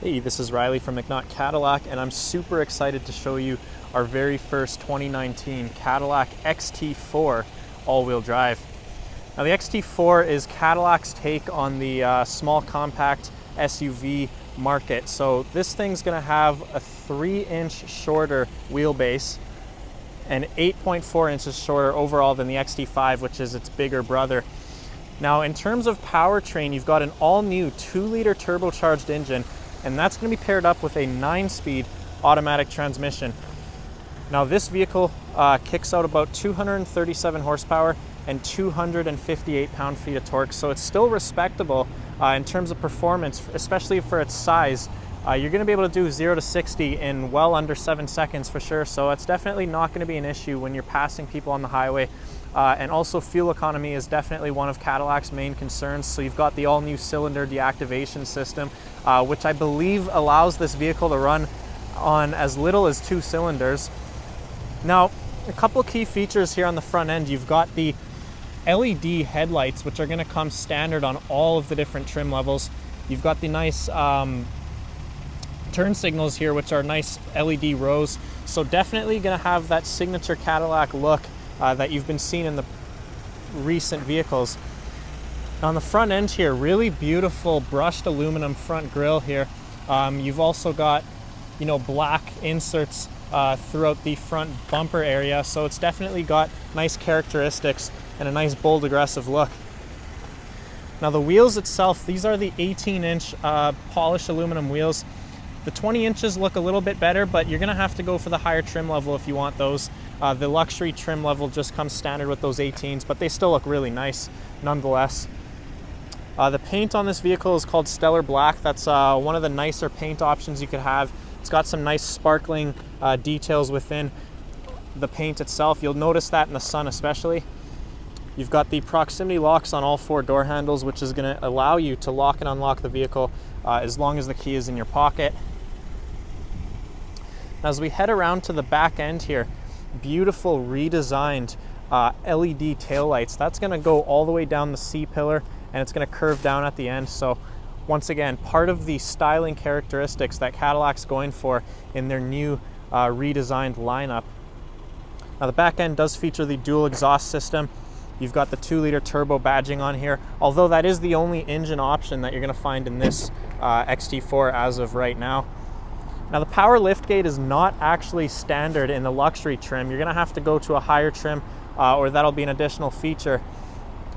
Hey, this is Riley from McNaught Cadillac, and I'm super excited to show you our very first 2019 Cadillac XT4 all-wheel drive. Now the XT4 is Cadillac's take on the small compact SUV market. So this thing's gonna have a 3-inch shorter wheelbase and 8.4 inches shorter overall than the XT5, which is its bigger brother. Now in terms of powertrain, you've got an all-new 2-liter turbocharged engine, and that's going to be paired up with a 9-speed automatic transmission. Now this vehicle kicks out about 237 horsepower and 258 pound-feet of torque, so it's still respectable in terms of performance, especially for its size. You're going to be able to do 0 to 60 in well under 7 seconds for sure, so it's definitely not going to be an issue when you're passing people on the highway. And also fuel economy is definitely one of Cadillac's main concerns. So you've got the all-new cylinder deactivation system, which I believe allows this vehicle to run on as little as 2 cylinders. Now, a couple key features here on the front end. You've got the LED headlights, which are going to come standard on all of the different trim levels. You've got the nice turn signals here, which are nice LED rows. So definitely going to have that signature Cadillac look that you've been seeing in the recent vehicles. On the front end here, really beautiful brushed aluminum front grille here. You've also got, black inserts throughout the front bumper area, so it's definitely got nice characteristics and a nice bold aggressive look. Now the wheels itself, these are the 18-inch polished aluminum wheels. The 20 inches look a little bit better, but you're gonna have to go for the higher trim level if you want those. The luxury trim level just comes standard with those 18s, but they still look really nice nonetheless. The paint on this vehicle is called Stellar Black. That's one of the nicer paint options you could have. It's got some nice sparkling details within the paint itself. You'll notice that in the sun especially. You've got the proximity locks on all 4 door handles, which is gonna allow you to lock and unlock the vehicle as long as the key is in your pocket. As we head around to the back end here, beautiful redesigned LED taillights. That's going to go all the way down the C-pillar, and it's going to curve down at the end. So once again, part of the styling characteristics that Cadillac's going for in their new redesigned lineup. Now the back end does feature the dual exhaust system. You've got the 2-liter turbo badging on here, although that is the only engine option that you're going to find in this XT4 as of right now. Now the power liftgate is not actually standard in the luxury trim. You're gonna have to go to a higher trim or that'll be an additional feature.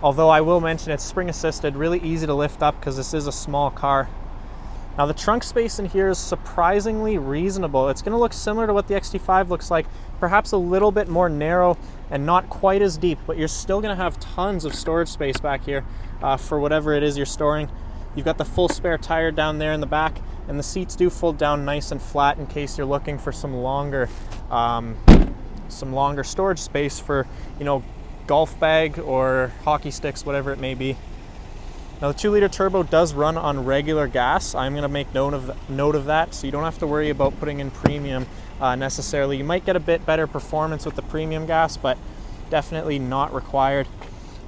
Although I will mention it's spring assisted, really easy to lift up because this is a small car. Now the trunk space in here is surprisingly reasonable. It's gonna look similar to what the XT5 looks like, perhaps a little bit more narrow and not quite as deep, but you're still gonna have tons of storage space back here for whatever it is you're storing. You've got the full spare tire down there in the back, and the seats do fold down nice and flat in case you're looking for some longer storage space for, golf bag or hockey sticks, whatever it may be. Now the 2-liter turbo does run on regular gas. I'm going to make note of that, so you don't have to worry about putting in premium necessarily. You might get a bit better performance with the premium gas, but definitely not required.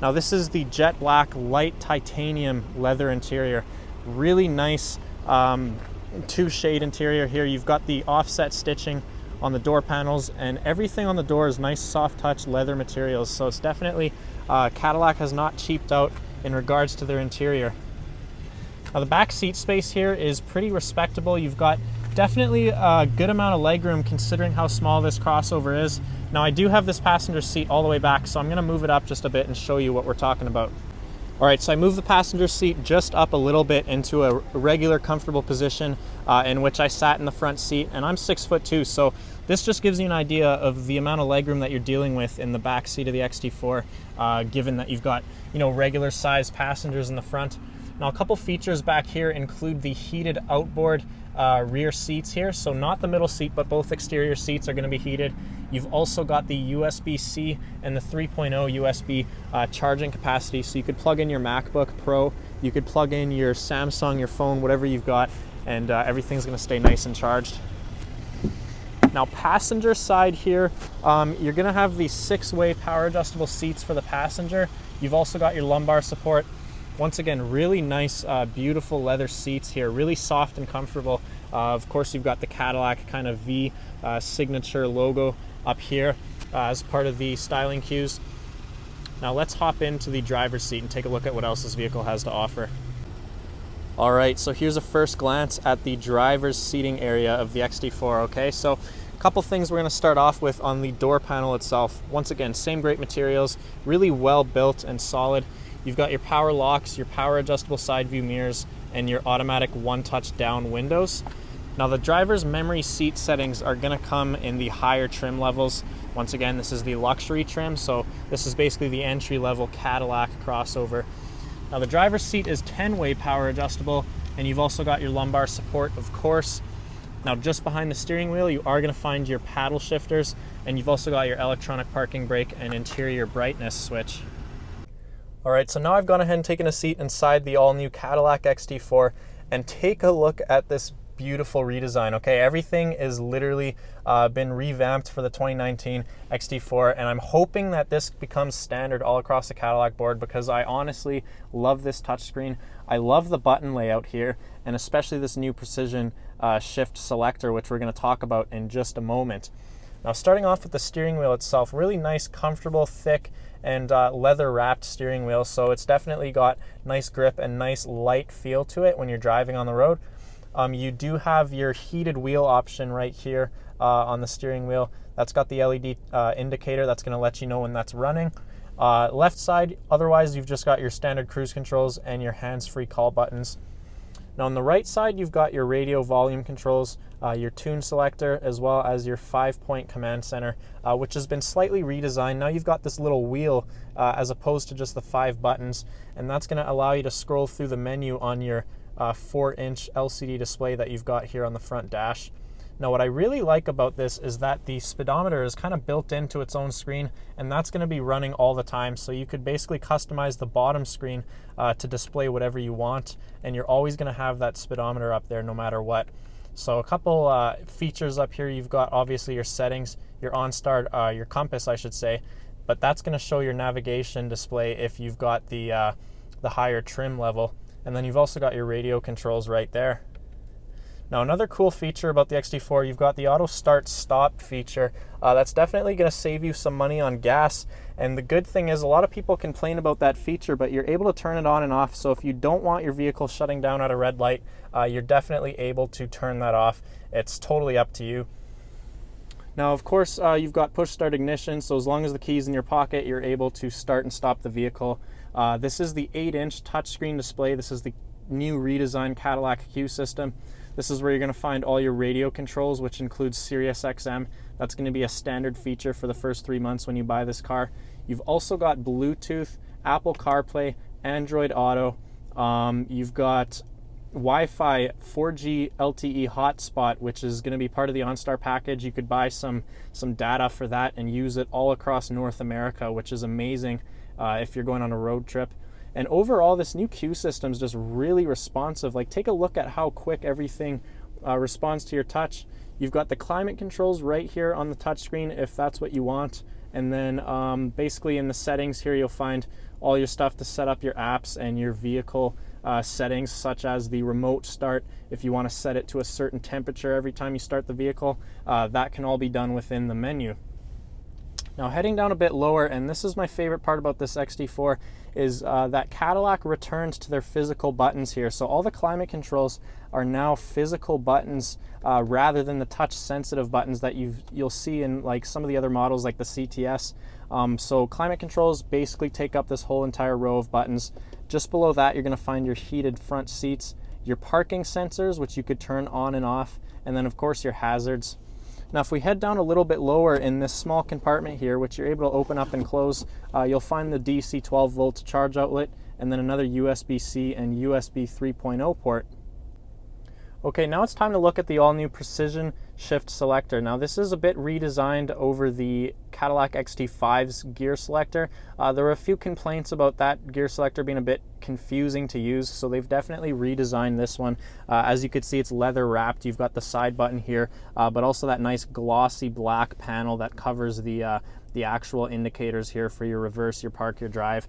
Now this is the jet black light titanium leather interior. Really nice 2-shade interior here. You've got the offset stitching on the door panels, and everything on the door is nice soft touch leather materials. So it's definitely, Cadillac has not cheaped out in regards to their interior. Now the back seat space here is pretty respectable. You've got definitely a good amount of legroom considering how small this crossover is. Now I do have this passenger seat all the way back, so I'm going to move it up just a bit and show you what we're talking about. All right, so I moved the passenger seat just up a little bit into a regular comfortable position in which I sat in the front seat, and I'm 6'2", so this just gives you an idea of the amount of legroom that you're dealing with in the back seat of the XT4, given that you've got regular size passengers in the front. Now a couple features back here include the heated outboard rear seats here, so not the middle seat, but both exterior seats are going to be heated. You've also got the USB-C and the 3.0 USB charging capacity, so you could plug in your MacBook Pro, you could plug in your Samsung, your phone, whatever you've got, and everything's going to stay nice and charged. Now passenger side here, you're going to have the 6-way power adjustable seats for the passenger. You've also got your lumbar support. Once again, really nice, beautiful leather seats here, really soft and comfortable. Of course, you've got the Cadillac kind of V signature logo up here as part of the styling cues. Now let's hop into the driver's seat and take a look at what else this vehicle has to offer. All right, so here's a first glance at the driver's seating area of the XT4, okay? So a couple things we're gonna start off with on the door panel itself. Once again, same great materials, really well built and solid. You've got your power locks, your power adjustable side view mirrors, and your automatic one-touch down windows. Now the driver's memory seat settings are gonna come in the higher trim levels. Once again, this is the luxury trim, so this is basically the entry-level Cadillac crossover. Now the driver's seat is 10-way power adjustable, and you've also got your lumbar support, of course. Now just behind the steering wheel, you are gonna find your paddle shifters, and you've also got your electronic parking brake and interior brightness switch. All right, so now I've gone ahead and taken a seat inside the all-new Cadillac XT4, and take a look at this beautiful redesign. Okay, everything is literally been revamped for the 2019 XT4, and I'm hoping that this becomes standard all across the Cadillac board, because I honestly love this touchscreen. I love the button layout here, and especially this new precision shift selector, which we're going to talk about in just a moment. Now starting off with the steering wheel itself, really nice, comfortable, thick, and leather wrapped steering wheel, so it's definitely got nice grip and nice light feel to it when you're driving on the road. You do have your heated wheel option right here on the steering wheel. That's got the LED indicator that's going to let you know when that's running. Left side, otherwise you've just got your standard cruise controls and your hands-free call buttons. Now on the right side, you've got your radio volume controls, your tune selector, as well as your 5-point command center, which has been slightly redesigned. Now you've got this little wheel as opposed to just the 5 buttons, and that's going to allow you to scroll through the menu on your 4-inch LCD display that you've got here on the front dash. Now what I really like about this is that the speedometer is kind of built into its own screen, and that's going to be running all the time, so you could basically customize the bottom screen to display whatever you want, and you're always going to have that speedometer up there no matter what. So a couple features up here. You've got obviously your settings, your OnStar, your compass I should say, but that's going to show your navigation display if you've got the higher trim level. And then you've also got your radio controls right there. Now another cool feature about the XT4, you've got the auto start stop feature. That's definitely going to save you some money on gas. And the good thing is a lot of people complain about that feature, but you're able to turn it on and off. So if you don't want your vehicle shutting down at a red light, you're definitely able to turn that off. It's totally up to you. Now, of course, you've got push start ignition, so as long as the key's in your pocket, you're able to start and stop the vehicle. This is the 8-inch touchscreen display. This is the new redesigned Cadillac CUE system. This is where you're going to find all your radio controls, which includes Sirius XM. That's going to be a standard feature for the first 3 months when you buy this car. You've also got Bluetooth, Apple CarPlay, Android Auto. You've got Wi-Fi 4G LTE hotspot, which is going to be part of the OnStar package. You could buy some data for that and use it all across North America, which is amazing if you're going on a road trip. And overall, this new CUE system is just really responsive. Like, take a look at how quick everything responds to your touch. You've got the climate controls right here on the touchscreen if that's what you want. And then basically in the settings here, you'll find all your stuff to set up your apps and your vehicle settings, such as the remote start. If you want to set it to a certain temperature every time you start the vehicle, that can all be done within the menu. Now heading down a bit lower, and this is my favorite part about this XT4, is that Cadillac returned to their physical buttons here. So all the climate controls are now physical buttons rather than the touch sensitive buttons that you'll see in like some of the other models like the CTS. So climate controls basically take up this whole entire row of buttons. Just below that, you're going to find your heated front seats, your parking sensors, which you could turn on and off, and then of course your hazards. Now if we head down a little bit lower in this small compartment here, which you're able to open up and close, you'll find the DC 12 volt charge outlet, and then another USB-C and USB 3.0 port. Okay, now it's time to look at the all-new precision shift selector. Now this is a bit redesigned over the Cadillac XT5's gear selector. There were a few complaints about that gear selector being a bit confusing to use, so they've definitely redesigned this one. As you can see, it's leather wrapped. You've got the side button here, but also that nice glossy black panel that covers the the actual indicators here for your reverse, your park, your drive.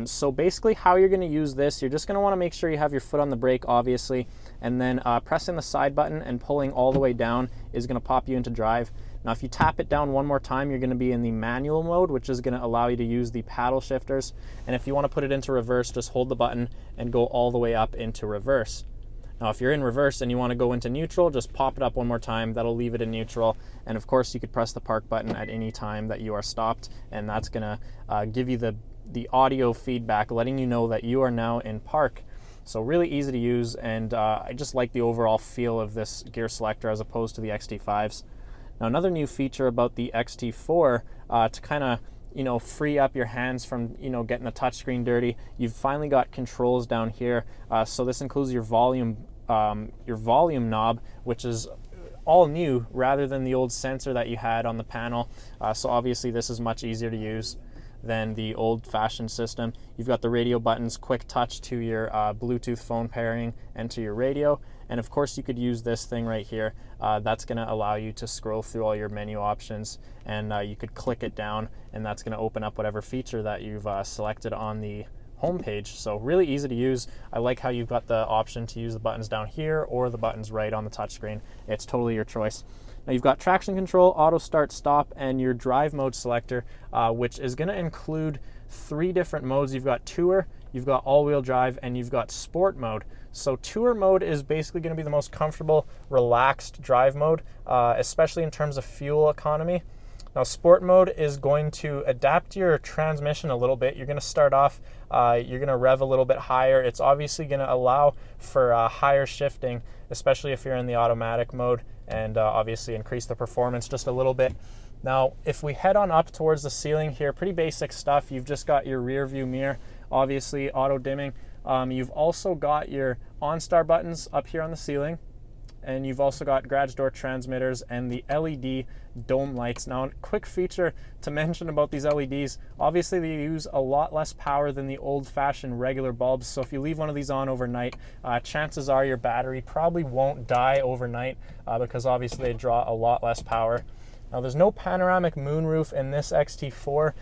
So basically how you're going to use this, you're just going to want to make sure you have your foot on the brake, obviously, and then pressing the side button and pulling all the way down is going to pop you into drive. Now if you tap it down one more time, you're going to be in the manual mode, which is going to allow you to use the paddle shifters. And if you want to put it into reverse, just hold the button and go all the way up into reverse. Now if you're in reverse and you want to go into neutral, just pop it up one more time. That'll leave it in neutral. And of course you could press the park button at any time that you are stopped, and that's going to give you the audio feedback letting you know that you are now in park. So really easy to use, and I just like the overall feel of this gear selector as opposed to the XT5s. Now another new feature about the XT4 to kind of free up your hands from getting the touchscreen dirty, you've finally got controls down here. So this includes your volume knob, which is all new rather than the old sensor that you had on the panel. So obviously this is much easier to use than the old-fashioned system. You've got the radio buttons, quick touch to your Bluetooth phone pairing and to your radio. And of course you could use this thing right here. That's going to allow you to scroll through all your menu options, and you could click it down, and that's going to open up whatever feature that you've selected on the home page. So really easy to use. I like how you've got the option to use the buttons down here or the buttons right on the touchscreen. It's totally your choice. Now you've got traction control, auto start, stop, and your drive mode selector, which is going to include 3 different modes. You've got tour, you've got all-wheel drive, and you've got sport mode. So tour mode is basically going to be the most comfortable, relaxed drive mode, especially in terms of fuel economy. Now sport mode is going to adapt your transmission a little bit. You're going to start off, you're going to rev a little bit higher. It's obviously going to allow for higher shifting, especially if you're in the automatic mode, and obviously increase the performance just a little bit. Now if we head on up towards the ceiling here, pretty basic stuff. You've just got your rear view mirror, obviously auto dimming. You've also got your OnStar buttons up here on the ceiling, and you've also got garage door transmitters and the LED dome lights. Now, a quick feature to mention about these LEDs, obviously they use a lot less power than the old-fashioned regular bulbs, so if you leave one of these on overnight, chances are your battery probably won't die overnight because obviously they draw a lot less power. Now there's no panoramic moonroof in this XT4.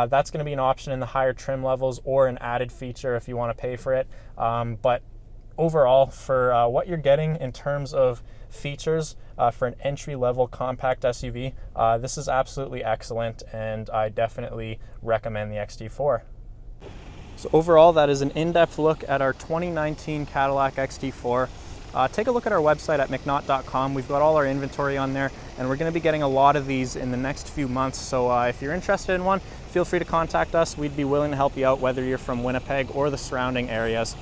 That's going to be an option in the higher trim levels or an added feature if you want to pay for it. But overall, for what you're getting in terms of features for an entry-level compact SUV, this is absolutely excellent, and I definitely recommend the XT4. So overall, that is an in-depth look at our 2019 Cadillac XT4. Take a look at our website at McNaught.com. We've got all our inventory on there, and we're going to be getting a lot of these in the next few months. So if you're interested in one, feel free to contact us. We'd be willing to help you out, whether you're from Winnipeg or the surrounding areas.